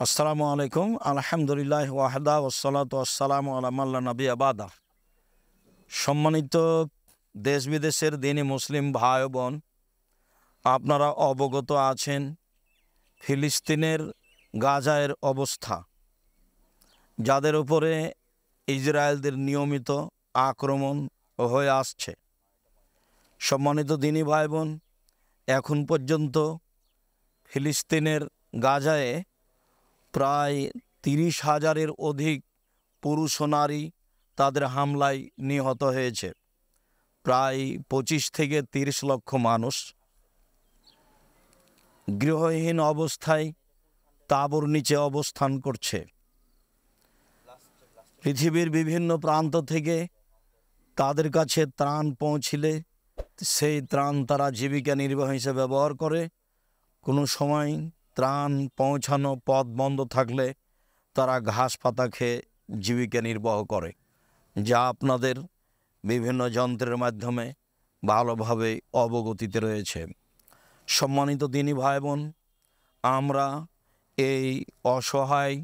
আসসালামু আলাইকুম। আলহামদুলিল্লাহ ওয়াহদা ওয়াসসালাতু ওয়াসসালামু আলা মান লা নাবিয়্যা বাদা। সম্মানিত দেশ বিদেশের দিনী মুসলিম ভাই ও বোন, আপনারা অবগত আছেন ফিলিস্তিনের গাজায়ের অবস্থা, যাদের উপরে ইসরায়েলদের নিয়মিত আক্রমণ হয়ে আসছে। সম্মানিত দিনী ভাই বোন, এখন পর্যন্ত ফিলিস্তিনের গাজায় প্রায় 30,000-এর অধিক পুরুষ ও নারী তাদের হামলায় নিহত হয়েছে। প্রায় 25 থেকে 30 লক্ষ মানুষ গৃহহীন অবস্থায় তাঁবুর নিচে অবস্থান করছে। পৃথিবীর বিভিন্ন প্রান্ত থেকে তাদের কাছে ত্রাণ পৌঁছলে সেই ত্রাণ তারা জীবিকা নির্বাহ হিসেবে ব্যবহার করে। কোনো সময় ত্রাণ পৌঁছানো পথ বন্ধ থাকলে তারা ঘাস পাতা খেয়ে জীবিকা নির্বাহ করে, যা আপনাদের বিভিন্ন যন্ত্রের মাধ্যমে ভালোভাবে অবগতিতে রয়েছে। সম্মানিত দিনী ভাই বোন, আমরা এই অসহায়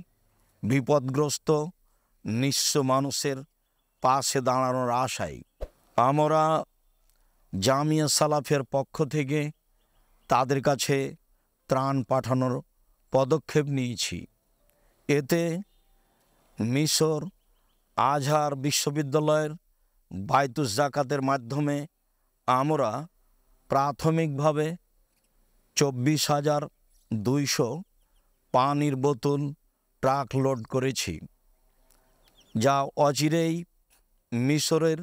বিপদগ্রস্ত নিঃস্ব মানুষের পাশে দাঁড়ানোর আশায় আমরা জামিয়া সালাফের পক্ষ থেকে তাদের কাছে ত্রাণ পাঠানোর পদক্ষেপ নিয়েছি। এতে মিশর আজহার বিশ্ববিদ্যালয়ের বাইতুস জাকাতের মাধ্যমে আমরা প্রাথমিকভাবে 24,200 পানির বোতল ট্রাক লোড করেছি, যা অচিরেই মিশরের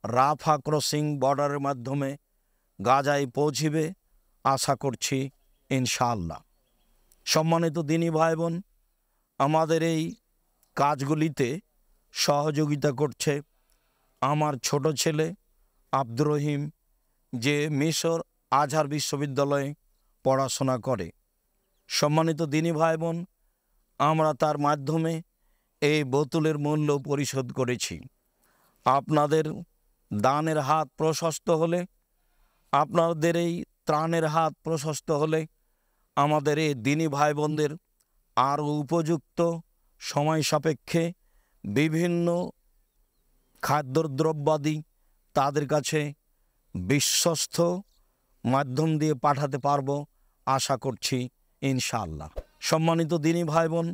রাফা ক্রসিং বর্ডারের মাধ্যমে গাজায় পৌঁছিবে আশা করছি ইনশাআল্লাহ। সম্মানিত দিনী ভাই বোন, আমাদের এই কাজগুলিতে সহযোগিতা করছে আমার ছোট ছেলে আব্দুর রহিম, যে মিশর আজহার বিশ্ববিদ্যালয়ে পড়াশোনা করে। সম্মানিত দিনী ভাই বোন, আমরা তার মাধ্যমে এই বোতলের মূল্য পরিশোধ করেছি। আপনাদের দানের হাত প্রশস্ত হলে, আপনাদের এই ত্রাণের হাত প্রশস্ত হলে আমাদের এই দিনী ভাই বোনদের আরও উপযুক্ত সময় সাপেক্ষে বিভিন্ন খাদ্যদ্রব্যাদি তাদের কাছে বিশ্বস্ত মাধ্যম দিয়ে পাঠাতে পারবো আশা করছি ইনশাআল্লাহ। সম্মানিত দিনী ভাই বোন,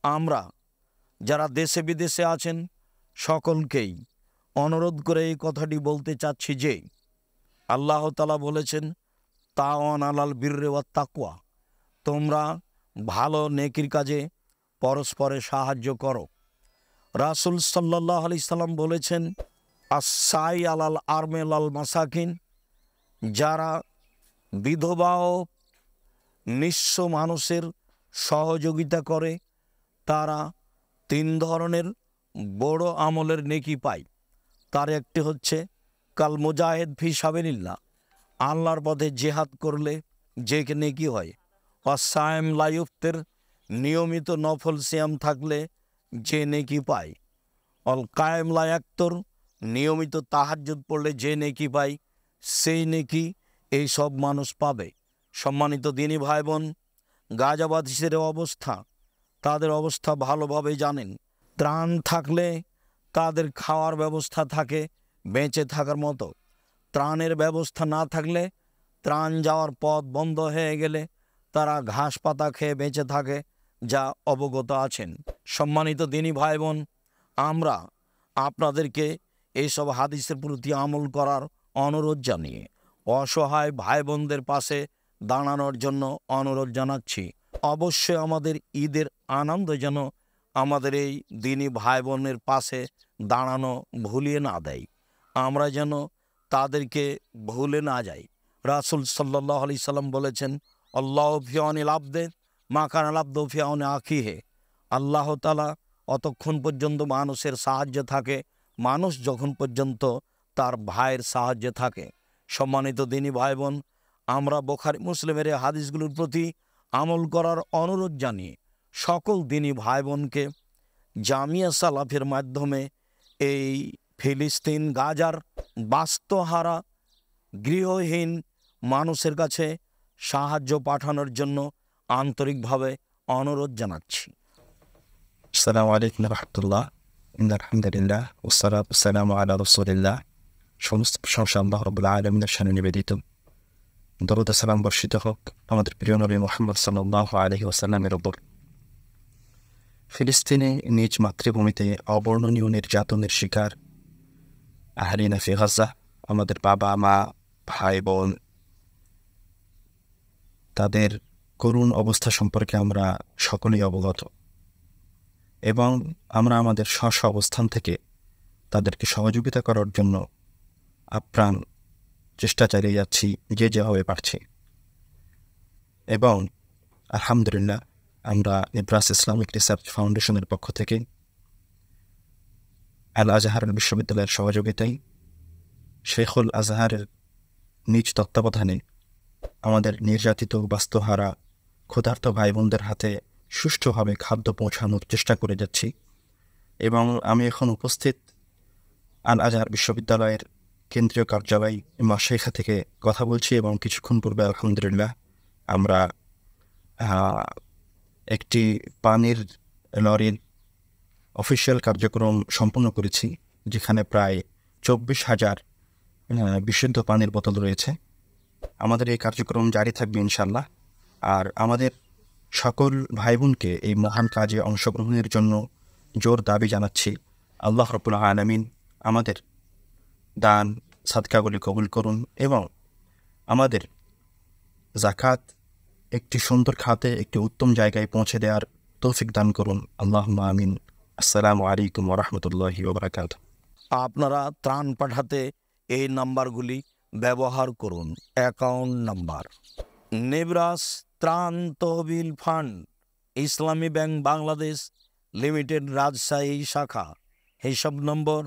আমরা যারা দেশে বিদেশে আছেন সকলকেই অনুরোধ করে এই কথাটি বলতে চাচ্ছি যে আল্লাহ তাআলা বলেছেন, তাওয়ান আলাল বিররি ওয়াত তাকওয়া, তোমরা ভালো নেকির কাজে পরস্পরের সাহায্য করো। রাসূল সাল্লাল্লাহু আলাইহি সাল্লাম বলেছেন, আস-সাই আলাল আরমেল আল মাসাকিন, যারা বিধবা ও নিঃস্ব মানুষের সহযোগিতা করে তারা 3 ধরনের বড় আমলের নেকি পায়। তার একটি হচ্ছে কাল মুজাহিদ ফি সাবিলিল্লাহ, আল্লাহর পথে জেহাদ করলে যে নেকি হয়। ওয়াসায়েম লা ইফতির, নিয়মিত নফল সিয়াম থাকলে যে নেকি পায়। অল কায়েম লা ইয়াক্তুর, নিয়মিত তাহাজ্জুদ পড়লে যে নেকি পায় সেই নেকি এই সব মানুষ পাবে। সম্মানিত দিনী ভাই বোন, গাজাবাসীদের অবস্থা, তাদের অবস্থা ভালোভাবে জানেন। ত্রাণ থাকলে তাদের খাওয়ার ব্যবস্থা থাকে বেঁচে থাকার মতো। ত্রাণের ব্যবস্থা না থাকলে, ত্রাণ যাওয়ার পথ বন্ধ হয়ে গেলে তারা ঘাস পাতা খেয়ে বেঁচে থাকে, যা অবগত আছেন। সম্মানিত দিনী ভাই বোন, আমরা আপনাদেরকে এইসব হাদিসের প্রতি আমল করার অনুরোধ জানিয়ে অসহায় ভাই বোনদের পাশে দাঁড়ানোর জন্য অনুরোধ জানাচ্ছি। অবশ্যই আমাদের ঈদের আনন্দ যেন আমাদের এই দিনী ভাই বোনের পাশে দাঁড়ানো ভুলিয়ে না দেয়, আমরা যেন তাদেরকে ভুলে না যাই। রাসূল সাল্লাল্লাহু আলাইহি সাল্লাম বলেছেন, আল্লাহু ফি আউনিল আবদে মা কানাল আবদু ফি আউনি আখিহি, আল্লাহ তাআলা অতক্ষণ পর্যন্ত মানুষের সাহায্যে থাকে মানুষ যখন পর্যন্ত তার ভাইয়ের সাহায্যে থাকে। সম্মানিত দিনী ভাই বোন, আমরা বুখারী মুসলিমের এই হাদিসগুলোর প্রতি আমল করার অনুরোধ জানিয়ে সকল দিনী ভাই বোনকে জামিয়া সালাফের মাধ্যমে এই ফিলিস্তিন গাজার বাস্তুহারা গৃহহীন মানুষের কাছে সাহায্য পাঠানোর জন্য আন্তরিকভাবে অনুরোধ জানাচ্ছি। আসসালামু আলাইকুম রহমতুল্লাহ। আলহামদুলিল্লাহ ওয়াসসালাতু ওয়াসসালামু আলা রাসূলিল্লাহ। সমস্ত প্রশংসা আল্লাহ রাব্বুল আলামিনের শানে নিবেদিত। দরুদ ও সালাম বর্ষিত হোক আমাদের প্রিয় নবী মুহাম্মদ সাল্লাল্লাহু আলাইহি ওয়াসাল্লামের উপর। ফিলিস্তিনে নিজ মাতৃভূমিতে অবর্ণনীয় নির্যাতনের শিকার আহলিনা ফি গাজা, আমাদের বাবা মা ভাই বোন, তাদের করুণ অবস্থা সম্পর্কে আমরা সকলেই অবগত এবং আমরা আমাদের স্ব অবস্থান থেকে তাদেরকে সহযোগিতা করার জন্য আপ্রাণ চেষ্টা চালিয়ে যাচ্ছি যে যেভাবে পারছি। এবং আলহামদুলিল্লাহ আমরা নেব্রাস ইসলামিক রিসার্চ ফাউন্ডেশনের পক্ষ থেকে আল আজহার বিশ্ববিদ্যালয়ের সহযোগিতায় শেখুল আজহারের নিজ তত্ত্বাবধানে আমাদের নির্যাতিত বাস্তুহারা ক্ষুধার্ত ভাই বোনদের হাতে সুষ্ঠুভাবে খাদ্য পৌঁছানোর চেষ্টা করে যাচ্ছি। এবং আমি এখন উপস্থিত আল আজহার বিশ্ববিদ্যালয়ের কেন্দ্রীয় কার্যালয় মাশাইখা থেকে কথা বলছি এবং কিছুক্ষণ পূর্বে আলহামদুলিল্লাহ আমরা একটি পানির লরির অফিসিয়াল কার্যক্রম সম্পন্ন করেছি, যেখানে প্রায় 24,000 বিশুদ্ধ পানির বোতল রয়েছে। আমাদের এই কার্যক্রম জারি থাকবে ইনশাল্লাহ। আর আমাদের সকল ভাই বোনকে এই মহান কাজে অংশগ্রহণের জন্য জোর দাবি জানাচ্ছি। আল্লাহ রাব্বুল আলামিন আমাদের দান সাদকাগুলি কবুল করুন এবং আমাদের যাকাত একটি সুন্দর খাতে একটি উত্তম জায়গায় পৌঁছে দেওয়ার তৌফিক দান করুন। আল্লাহুম্মা আমিন। আসসালামু আলাইকুম ওয়া রাহমাতুল্লাহি ওয়া বারাকাতুহু। আপনারা ত্রাণ পাঠাতে এই নাম্বারগুলি ব্যবহার করুন। অ্যাকাউন্ট নাম্বার: নেব্রাস ত্রাণ তহবিল ফান্ড, ইসলামী ব্যাংক বাংলাদেশ লিমিটেড, রাজশাহী শাখা। হিসাব নম্বর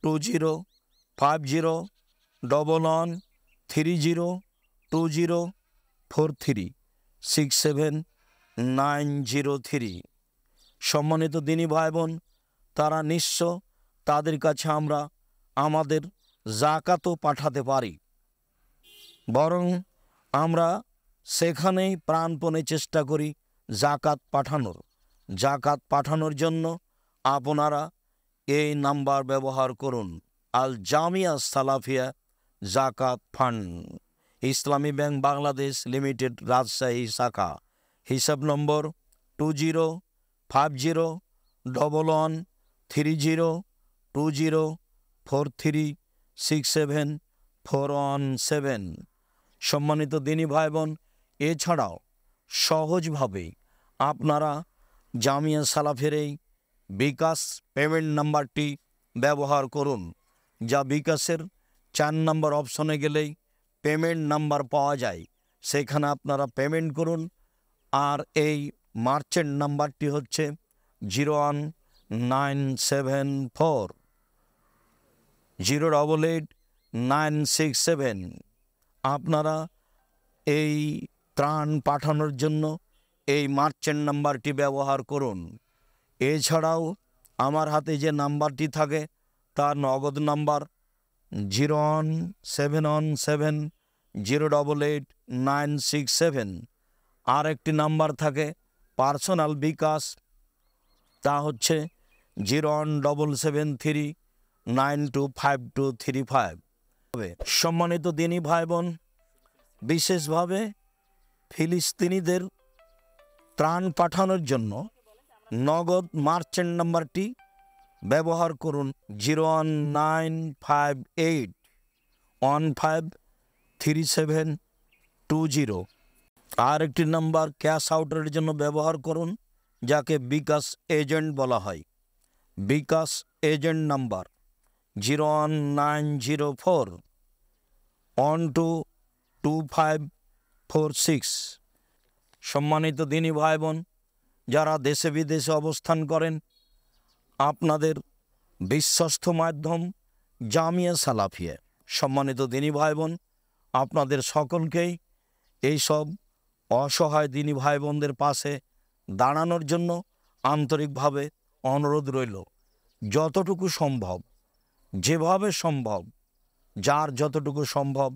2050112043679003। সম্মানিত দিনী ভাই বোন, তারা নিঃস্ব, তাদের কাছে আমরা আমাদের জাকাতও পাঠাতে পারি, বরং আমরা সেখানেই প্রাণপণে চেষ্টা করি জাকাত পাঠানোর। জাকাত পাঠানোর জন্য আপনারা এই নাম্বার ব্যবহার করুন: আল জামিয়া সালাফিয়া জাকাত ফান্ড, ইসলামী ব্যাংক বাংলাদেশ লিমিটেড, রাজশাহী শাখা। হিসাব নম্বর 2050112043674117। সম্মানিত দিনী ভাই বোন, এছাড়াও সহজভাবে আপনারা জামিয়া সালাফের এই বিকাশ পেমেন্ট নাম্বারটি ব্যবহার করুন, যা বিকাশের 4 নম্বর অপশনে গেলেই পেমেন্ট নাম্বার পাওয়া যায়। সেখানে আপনারা পেমেন্ট করুন। আর এই মার্চেন্ট নাম্বারটি হচ্ছে 01974088967। আপনারা এই ত্রাণ পাঠানোর জন্য এই মার্চেন্ট নাম্বারটি ব্যবহার করুন। এছাড়াও আমার হাতে যে নাম্বারটি থাকে তা নগদ নাম্বার 01717088967। আর একটি নাম্বার থাকে পার্সোনাল বিকাশ, তা হচ্ছে 01773925235। সম্মানিত দিনী ভাই বোন, বিশেষভাবে ফিলিস্তিনিদের ত্রাণ পাঠানোর জন্য নগদ মার্চেন্ট নাম্বারটি ব্যবহার করুন 01958153720। আর একটি নাম্বার ক্যাশ আউটের জন্য ব্যবহার করুন, যাকে বিকাশ এজেন্ট বলা হয়। বিকাশ এজেন্ট নাম্বার 01904122546। সম্মানিত দিনী ভাই বোন, যারা দেশে বিদেশে অবস্থান করেন, আপনাদের বিশ্বস্ত মাধ্যম জামিয়া সালাফিয়া। সম্মানিত দিনী ভাই বোন, আপনাদের সকলকেই এইসব অসহায় দিনী ভাই বোনদের পাশে দাঁড়ানোর জন্য আন্তরিকভাবে অনুরোধ রইল। যতটুকু সম্ভব, যেভাবে সম্ভব, যার যতটুকু সম্ভব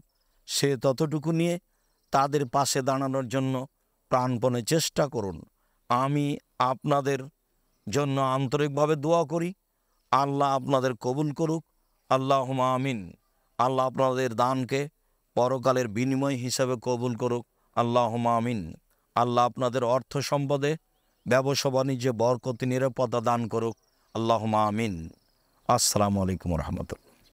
সে ততটুকু নিয়ে তাদের পাশে দাঁড়ানোর জন্য প্রাণপণে চেষ্টা করুন। আমি আপনাদের জন্য আন্তরিকভাবে দোয়া করি। আল্লাহ আপনাদের কবুল করুক, আল্লাহুম্মা আমিন। আল্লাহ আপনাদের দানকে পরকালের বিনিময় হিসাবে কবুল করুক, আল্লাহুম্মা আমিন। আল্লাহ আপনাদের অর্থ সম্পদে, ব্যবসা বাণিজ্যে বরকত, নিরাপত্তা দান করুক, আল্লাহুম্মা আমিন। আসসালামু আলাইকুম রহমতুল্লাহ।